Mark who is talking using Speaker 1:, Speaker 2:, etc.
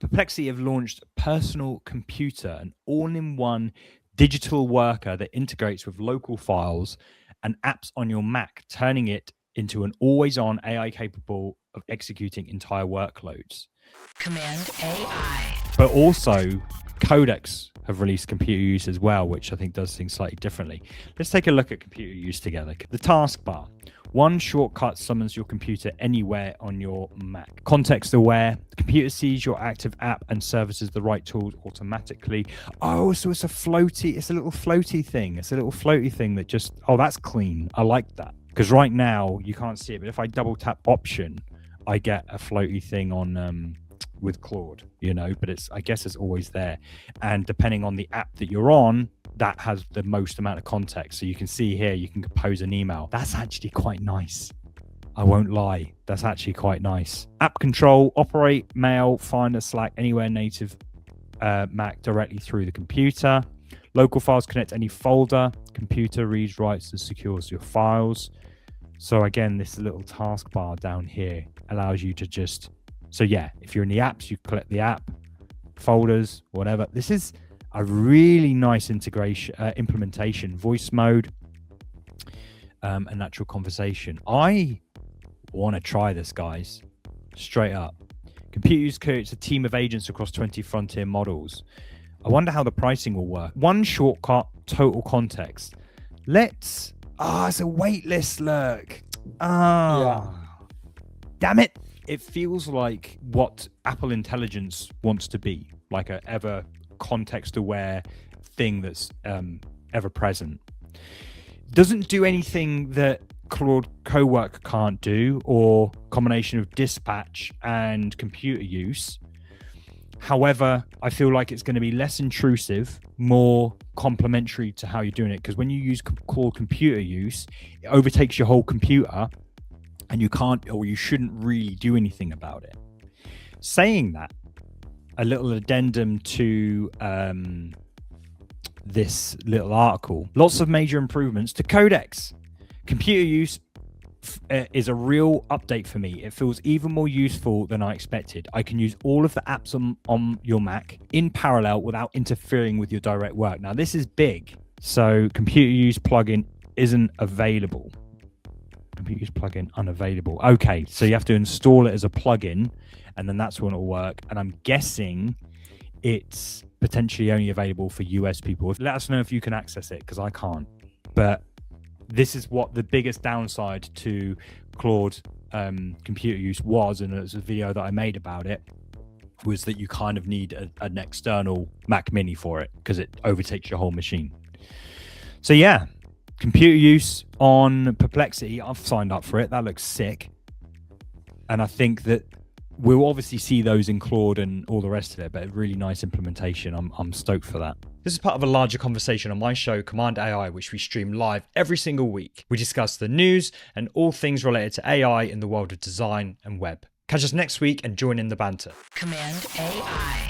Speaker 1: Perplexity have launched Personal Computer, an all-in-one digital worker that integrates with local files and apps on your Mac, turning it into an always-on AI capable of executing entire workloads.
Speaker 2: Cmd+AI.
Speaker 1: But also, Codex have released computer use as well, which I think does things slightly differently. Let's take a look at computer use together. The taskbar. One shortcut summons your computer anywhere on your Mac. Context aware. The computer sees your active app and services the right tools automatically. Oh, so it's a little floaty thing. It's a little floaty thing that just, oh, that's clean. I like that. Because right now you can't see it, but if I double tap option, I get a floaty thing on with Claude, but I guess it's always there. And depending on the app that you're on, that has the most amount of context. So you can see here, you can compose an email. That's actually quite nice. I won't lie. That's actually quite nice. App control, operate mail, Finder, Slack, anywhere native Mac directly through the computer. Local files connect any folder. Computer reads, writes, and secures your files. So again, this little taskbar down here allows you to just, so yeah, if you're in the apps, you click the app, folders, whatever. This is a really nice implementation, voice mode, and natural conversation. I want to try this, guys, straight up. Computer use creates a team of agents across 20 frontier models. I wonder how the pricing will work. One shortcut, total context. It's a waitlist, look. Damn it. It feels like what Apple Intelligence wants to be, like a ever context-aware thing that's ever present. Doesn't do anything that Claude Cowork can't do, or combination of dispatch and computer use. However, I feel like it's going to be less intrusive, more complementary to how you're doing it. Because when you use Claude computer use, it overtakes your whole computer, and you can't, or you shouldn't really do anything about it. Saying that, a little addendum to this little article. Lots of major improvements to Codex. Computer use is a real update for me. It feels even more useful than I expected. I can use all of the apps on your Mac in parallel without interfering with your direct work. Now, this is big. So computer use plugin isn't available. Computer use plugin unavailable. Okay, so you have to install it as a plugin, and then that's when it'll work. And I'm guessing it's potentially only available for US people. Let us know if you can access it, because I can't. But this is what the biggest downside to Claude computer use was, and it's a video that I made about it, was that you kind of need an external Mac Mini for it, because it overtakes your whole machine. So yeah, computer use on Perplexity, I've signed up for it. That looks sick. And I think that we'll obviously see those in Claude and all the rest of it, but a really nice implementation. I'm stoked for that. This is part of a larger conversation on my show, Cmd+AI, which we stream live every single week. We discuss the news and all things related to AI in the world of design and web. Catch us next week and join in the banter.
Speaker 2: Cmd+AI.